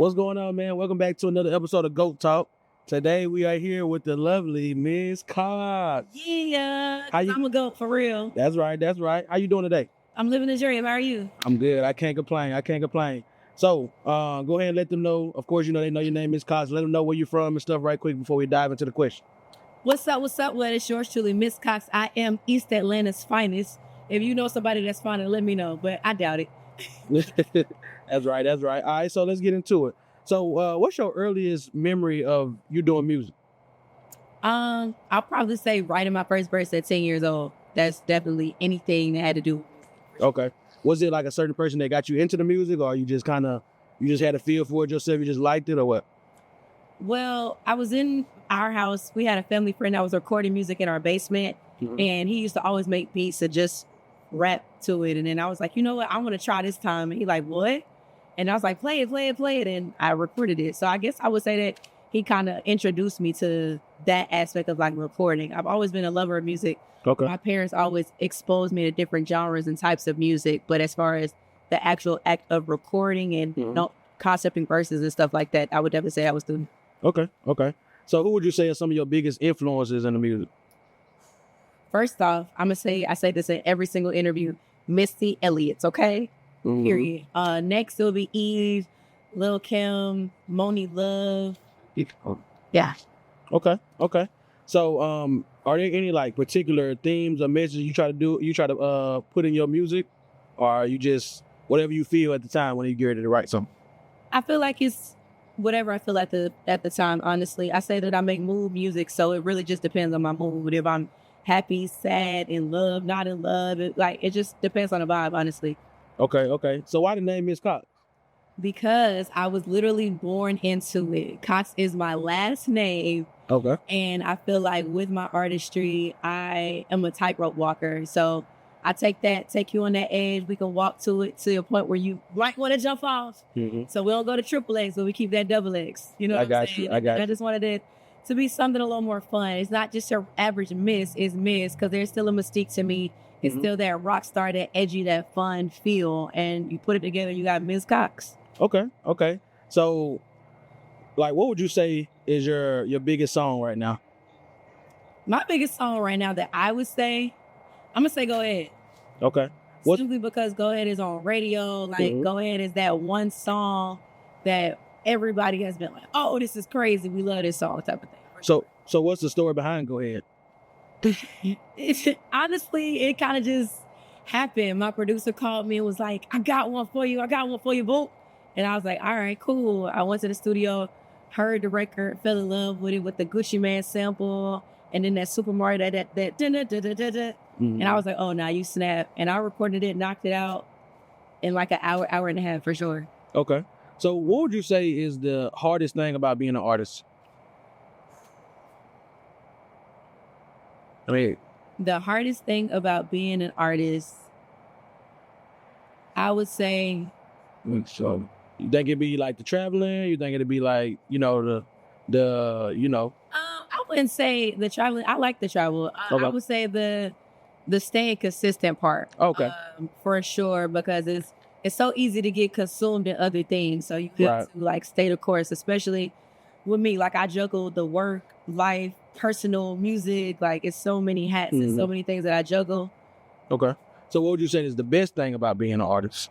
What's going on, man? Welcome back to another episode of GOAT Talk. Today we are here with the lovely MzCoxx. Yeah, I'm a GOAT for real. That's right. How you doing today? I'm living the dream. How are you? I'm good. I can't complain. So, go ahead and let them know. Of course, they know your name is MzCoxx. Let them know where you're from and stuff right quick before we dive into the question. What's up? Well, it's yours truly, MzCoxx. I am East Atlanta's finest. If you know somebody that's fine, let me know, but I doubt it. That's right. All right, so let's get into it. So, what's your earliest memory of you doing music? I'll probably say writing my first verse at 10 years old. That's definitely anything that had to do. Okay. Was it like a certain person that got you into the music, or you just had a feel for it yourself, you just liked it, or what? Well, I was in our house. We had a family friend that was recording music in our basement, and he used to always make beats and just rap to it. And then I was like, you know what? I want to try this time. And he like, what? And I was like, play it. And I recorded it. So I guess I would say that he kind of introduced me to that aspect of like recording. I've always been a lover of music. Okay. My parents always exposed me to different genres and types of music. But as far as the actual act of recording and concepting verses and stuff like that, I would definitely say I was doing. Okay. So who would you say are some of your biggest influences in the music? First off, I say this in every single interview, Missy Elliott's, okay? Period. Next it'll be Eve, Lil Kim, Moni Love. Yeah. Okay. So are there any like particular themes or messages you try to put in your music, or are you just whatever you feel at the time when you get ready to write something? I feel like it's whatever I feel at the time, honestly. I say that I make mood music, so it really just depends on my mood. If I'm happy, sad, in love, not in love, it just depends on the vibe, honestly. Okay. So why the name MzCoxx? Because I was literally born into it. Cox is my last name. Okay. And I feel like with my artistry, I am a tightrope walker. So I take you on that edge. We can walk to it to a point where you might want to jump off. So we don't go to triple X, but we keep that double X. You know what I'm saying? I just wanted it to be something a little more fun. It's not just your average Miss, it's Miss, because there's still a mystique to me. It's still that rock star, that edgy, that fun feel. And you put it together, you got MzCoxx. Okay. So, like, what would you say is your biggest song right now? My biggest song right now that I would say, I'm going to say Go Ahead. Okay. Simply because Go Ahead is on radio. Like, Go Ahead is that one song that everybody has been like, oh, this is crazy. We love this song, type of thing. So what's the story behind Go Ahead? Honestly, it kind of just happened. My producer called me and was like, I got one for you, boo. And I was like, all right, cool. I went to the studio, heard the record, fell in love with it with the Gucci Man sample, and then that Super Mario, that da-da-da-da-da-da. And I was like, oh, now you snap. And I recorded it, knocked it out in like an hour and a half for sure. Okay. So what would you say is the hardest thing about being an artist? The hardest thing about being an artist, I would say. So you think it'd be like the traveling? You think it'd be like, the I wouldn't say the traveling. I like the travel. I would say the staying consistent part. Okay. For sure, because it's so easy to get consumed in other things. So you have to like stay the course, especially with me. Like I juggle the work, life, personal, music. Like it's so many hats and so many things that I juggle. Okay. So what would you say is the best thing about being an artist?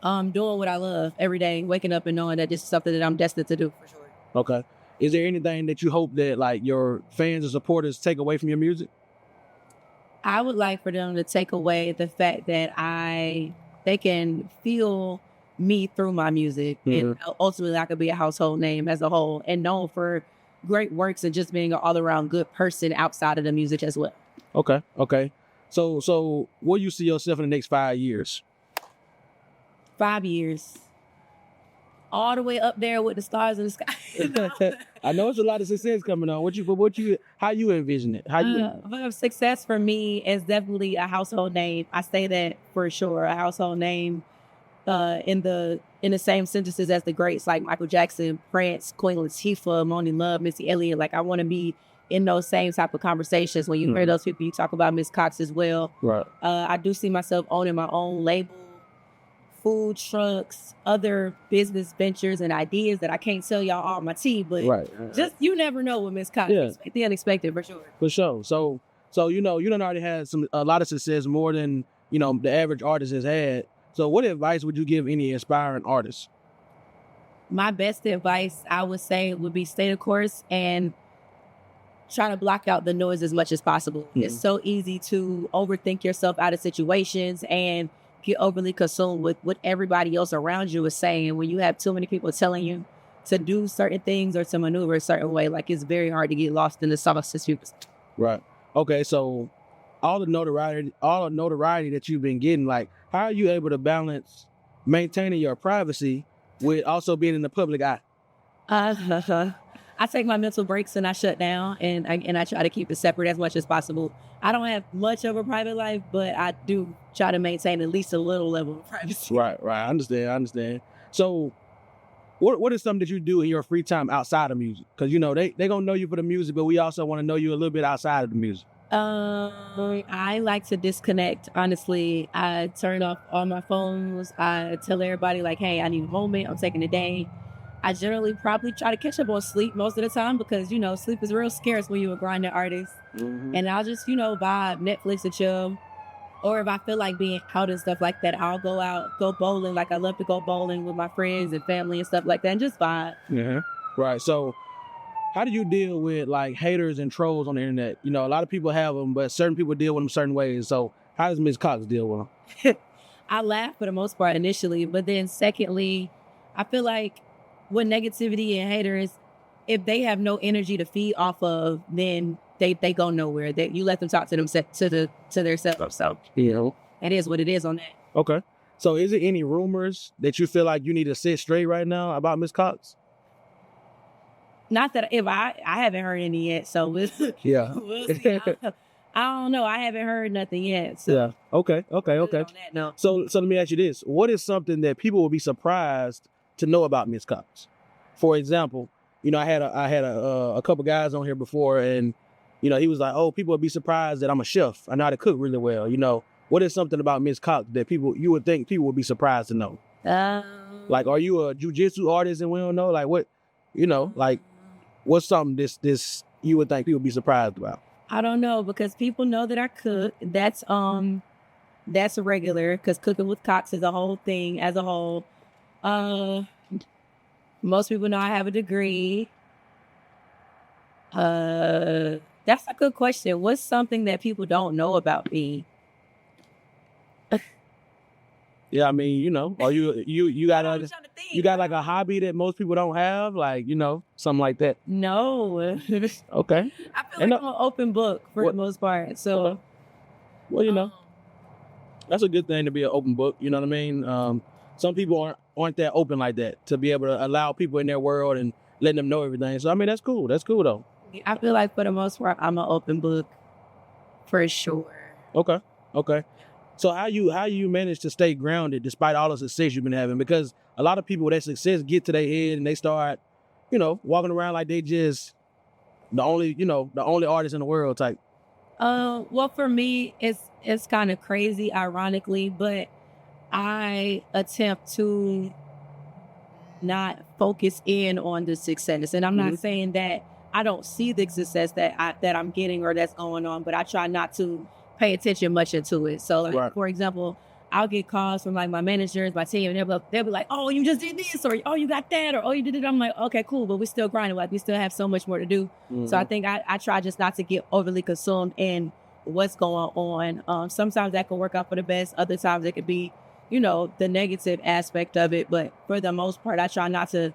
Doing what I love every day, waking up and knowing that this is something that I'm destined to do for sure. Okay. Is there anything that you hope that like your fans and supporters take away from your music? I would like for them to take away the fact that they can feel me through my music. And ultimately I could be a household name as a whole and known for great works and just being an all around good person outside of the music as well. Okay. So where do you see yourself in the next 5 years? 5 years. All the way up there with the stars in the sky. I know it's a lot of success coming on. How you envision it? Success for me is definitely a household name. I say that for sure. A household name in the same sentences as the greats like Michael Jackson, Prince, Queen Latifah, Moni Love, Missy Elliott. Like I want to be in those same type of conversations. When you hear those people, you talk about MzCoxx as well. Right. I do see myself owning my own label food trucks, other business ventures and ideas that I can't tell y'all all my tea, but just you never know with MzCoxx. Yeah. Expect the unexpected for sure. For sure. So you done already had a lot of success, more than the average artist has had. So what advice would you give any aspiring artists? My best advice, I would say, would be stay the course and try to block out the noise as much as possible. It's so easy to overthink yourself out of situations and get overly consumed with what everybody else around you is saying. When you have too many people telling you to do certain things or to maneuver a certain way, like it's very hard to get lost in the sauce. Right. Okay. So all the notoriety that you've been getting, like, how are you able to balance maintaining your privacy with also being in the public eye? I take my mental breaks and I shut down and I try to keep it separate as much as possible. I don't have much of a private life, but I do try to maintain at least a little level of privacy. Right. I understand. So what is something that you do in your free time outside of music? Because, they going to know you for the music, but we also want to know you a little bit outside of the music. I like to disconnect, honestly. I turn off all my phones. I tell everybody, like, hey, I need a moment. I'm taking a day. I generally probably try to catch up on sleep most of the time because, sleep is real scarce when you're a grinding artist. And I'll just, vibe, Netflix and chill. Or if I feel like being out and stuff like that, I'll go out, go bowling. Like I love to go bowling with my friends and family and stuff like that and just vibe. Yeah. Right. So how do you deal with like haters and trolls on the internet? A lot of people have them, but certain people deal with them certain ways. So how does MzCoxx deal with them? I laugh for the most part initially, but then secondly, I feel like with negativity and haters, if they have no energy to feed off of, then they go nowhere. That you let them talk to them to their self. So it is what it is on that. Okay. So is there any rumors that you feel like you need to set straight right now about MzCoxx? Not that if I haven't heard any yet. So we'll see. I don't know. I haven't heard nothing yet. So. Yeah. Okay. So let me ask you this: what is something that people will be surprised to know about MzCoxx? For example, I had a couple guys on here before, and he was like, "Oh, people would be surprised that I'm a chef. I know how to cook really well." What is something about MzCoxx that you would think people would be surprised to know? Like, are you a jiu-jitsu artist and we don't know? Like, what? What's something this you would think people would be surprised about? I don't know, because people know that I cook. That's regular, because cooking with Cox is a whole thing as a whole. Most people know I have a degree. That's a good question. What's something that people don't know about me? Yeah, I mean, or you got like a hobby that most people don't have, like, something like that. No. Okay. I feel like I'm an open book for the most part. So, well, that's a good thing to be an open book. You know what I mean? Some people aren't that open like that, to be able to allow people in their world and letting them know everything. So I mean, that's cool. That's cool though. I feel like for the most part, I'm an open book for sure. Okay. So how you manage to stay grounded despite all the success you've been having? Because a lot of people with that success get to their head and they start, walking around like they just the only artist in the world type. Well, for me, it's kind of crazy, ironically, but I attempt to not focus in on the success. And I'm not saying that I don't see the success that I'm getting or that's going on, but I try not to pay attention much into it. So, like, for example, I'll get calls from like my managers, my team, and they'll be like, "Oh, you just did this," or "Oh, you got that," or "Oh, you did it." I'm like, "Okay, cool," but we're still grinding. Like, we still have so much more to do. So I think I try just not to get overly consumed in what's going on. Sometimes that can work out for the best. Other times it could be, the negative aspect of it. But for the most part, I try not to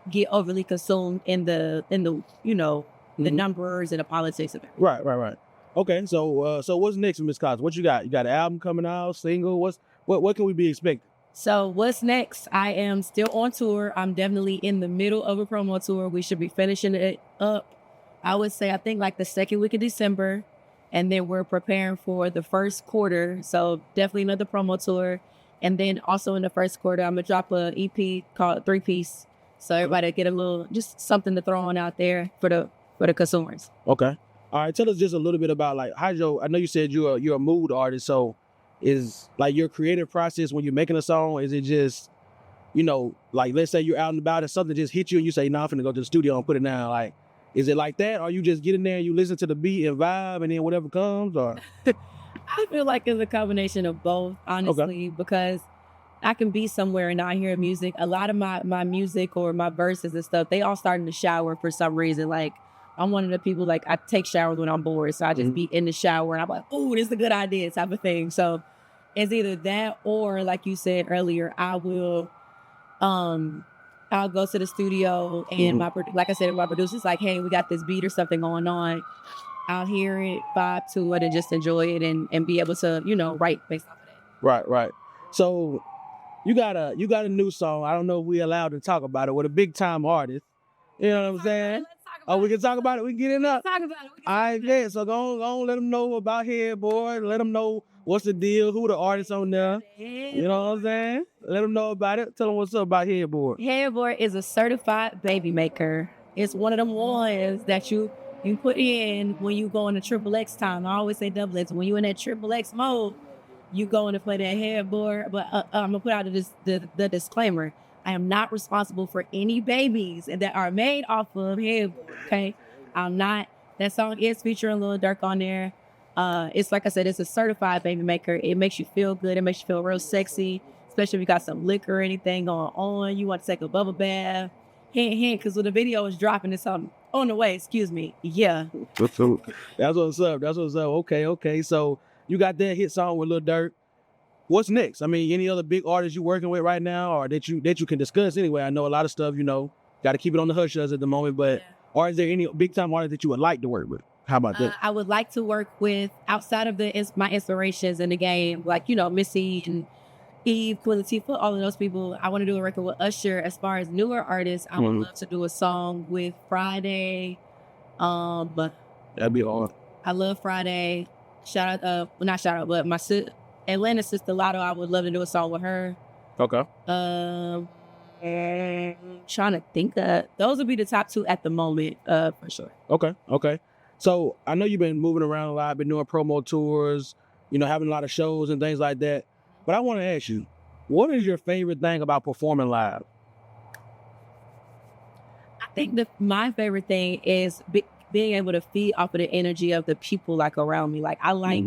get overly consumed in the the numbers and the politics of it. Right. Okay, so what's next for MzCoxx? What you got? You got an album coming out, single? What can we be expecting? So what's next? I am still on tour. I'm definitely in the middle of a promo tour. We should be finishing it up, I would say, I think like the second week of December. And then we're preparing for the first quarter. So definitely another promo tour. And then also in the first quarter, I'm going to drop an EP called 3-Piece. So everybody get a little, just something to throw on out there for the consumers. Okay. All right, tell us just a little bit about like I know you said you're a mood artist, so is like your creative process when you're making a song? Is it just, you know, like let's say you're out and about and something just hit you and you say, nah, I'm finna go to the studio and put it down. Like, is it like that? Or you just get in there and you listen to the beat and vibe and then whatever comes? Or I feel like it's a combination of both, honestly, because I can be somewhere and I hear music. A lot of my music or my verses and stuff, they all start in the shower for some reason. Like, I'm one of the people, like, I take showers when I'm bored. So I just be in the shower and I'm like, oh, this is a good idea type of thing. So it's either that or, like you said earlier, I'll go to the studio and like I said, my producer's like, hey, we got this beat or something going on. I'll hear it, vibe to it, and just enjoy it and be able to, you know, write based off of that. Right. So you got a new song. I don't know if we allowed to talk about it with a big time artist. You know what I'm saying? Oh, we can talk about it. We can get in up. Talk about it. All right, yeah. So go on, let them know about Headboard. Let them know what's the deal, who the artists on there. You know what I'm saying? Let them know about it. Tell them what's up about Headboard. Headboard is a certified baby maker. It's one of them ones that you put in when you go into XXX time. I always say double X. When you in that XXX mode, you go in to play that Headboard. But I'm gonna put out the disclaimer. I am not responsible for any babies that are made off of Headboard, okay? I'm not. That song is featuring Lil Durk on there. It's like I said, it's a certified baby maker. It makes you feel good. It makes you feel real sexy, especially if you got some liquor or anything going on. You want to take a bubble bath. Hint, hint, because when the video is dropping, it's on the way, excuse me. Yeah. That's what's up. Okay. So you got that hit song with Lil Durk. What's next? I mean, any other big artists you working with right now or that you can discuss anyway? I know a lot of stuff, you know, got to keep it on the hush-hush at the moment, but or is there any big-time artists that you would like to work with? How about that? I would like to work with, outside of my inspirations in the game, like, you know, Missy and Eve, Queen Latifah, all of those people. I want to do a record with Usher. As far as newer artists, I would love to do a song with Friday. But that'd be hard. I love Friday. Not shout out, but my Atlanta sister Lotto, I would love to do a song with her. Okay. Trying to think of, those would be the top two at the moment, for sure. Okay. So I know you've been moving around a lot, been doing promo tours, you know, having a lot of shows and things like that. But I want to ask you, what is your favorite thing about performing live? I think my favorite thing is being able to feed off of the energy of the people like around me. Like I like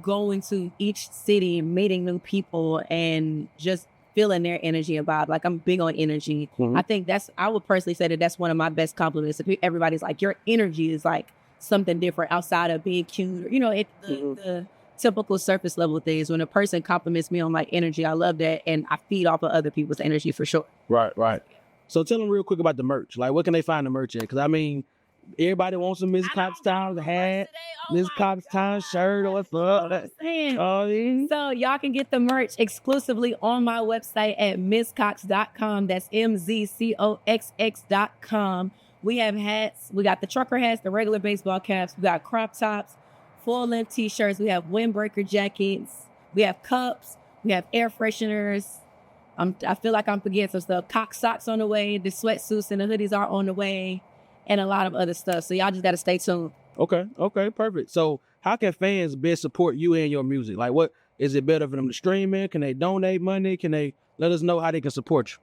going to each city, meeting new people, and just feeling their energy and vibe. Like I'm big on energy. I think I would personally say that's one of my best compliments. If everybody's like, your energy is like something different outside of being cute, or, you know, the typical surface level things. When a person compliments me on like energy, I love that, and I feed off of other people's energy for sure. Right. So tell them real quick about the merch. Like, what can they find the merch at? Because I mean, everybody wants some MzCoxx Town hat, MzCoxx Town shirt, or what's up? So y'all can get the merch exclusively on my website at MzCoxx.com. That's MzCoxx.com. We have hats. We got the trucker hats, the regular baseball caps. We got crop tops, full-length t-shirts. We have windbreaker jackets. We have cups. We have air fresheners. I feel like I'm forgetting some stuff. Cox socks on the way. The sweatsuits and the hoodies are on the way. And a lot of other stuff. So y'all just got to stay tuned. Okay, perfect. So how can fans best support you and your music? Like, what is it better for them to stream in? Can they donate money? Can they let us know how they can support you?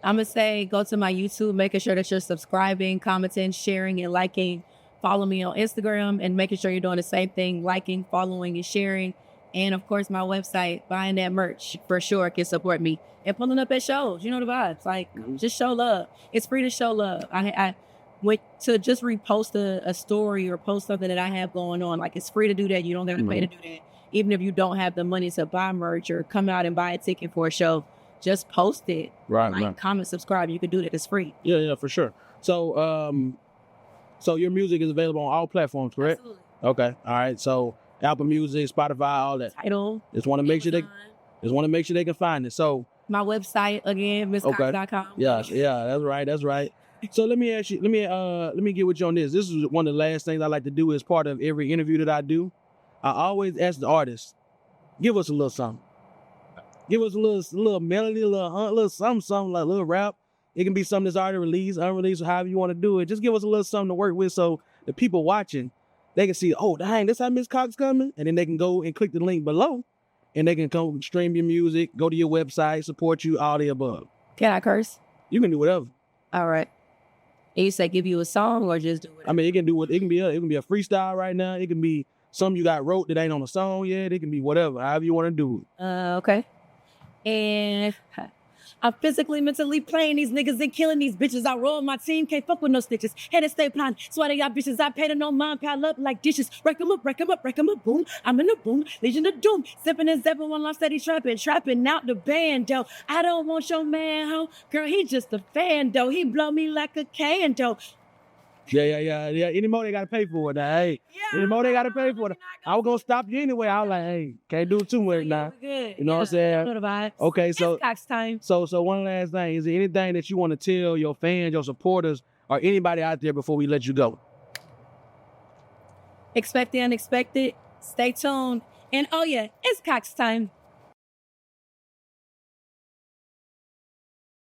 I'm going to say go to my YouTube, making sure that you're subscribing, commenting, sharing, and liking. Follow me on Instagram and making sure you're doing the same thing, liking, following, and sharing. And, of course, my website, buying that merch for sure can support me. And pulling up at shows. You know the vibes. Like, just show love. It's free to show love. I went to just repost a story or post something that I have going on. Like, it's free to do that. You don't have to pay to do that. Even if you don't have the money to buy merch or come out and buy a ticket for a show, just post it. Right. Comment, subscribe. You can do that. It's free. Yeah, for sure. So, so your music is available on all platforms, correct? Absolutely. Okay. All right. So Apple Music, Spotify, all that. Tidal. Just want to make sure they can find it. So my website again, MzCoxx.com. Yeah, that's right. So let me ask you, let me get with you on this. This is one of the last things I like to do as part of every interview that I do. I always ask the artist, give us a little something. Give us a little melody, a little something, like a little rap. It can be something that's already released, unreleased, or however you want to do it. Just give us a little something to work with so the people watching, they can see, oh, dang, this how MzCoxx coming? And then they can go and click the link below and they can come stream your music, go to your website, support you, all the above. Can I curse? You can do whatever. All right. And you say give you a song or just do it? I mean, it can do what it can be. It can be a freestyle right now. It can be something you got wrote that ain't on a song yet. It can be whatever, however you want to do it. Okay. And I'm physically, mentally playing these niggas and killing these bitches. I roll my team, can't fuck with no stitches. Had to stay blind, swear to y'all bitches. I paid no mind, pile up like dishes. Break 'em up, boom. I'm in the boom, Legion of Doom. Sipping and zepping while I'm steady trapping out the bando. I don't want your man, ho. Girl, he just a fan, though. He blow me like a candle. Yeah. Any more they gotta pay for it now. Hey, any more they gotta pay for it. I was gonna stop you anyway. I was like, hey, can't do too much now. You know what I'm saying? Okay, so MzCoxx time. So one last thing. Is there anything that you want to tell your fans, your supporters, or anybody out there before we let you go? Expect the unexpected. Stay tuned. And oh yeah, it's MzCoxx time.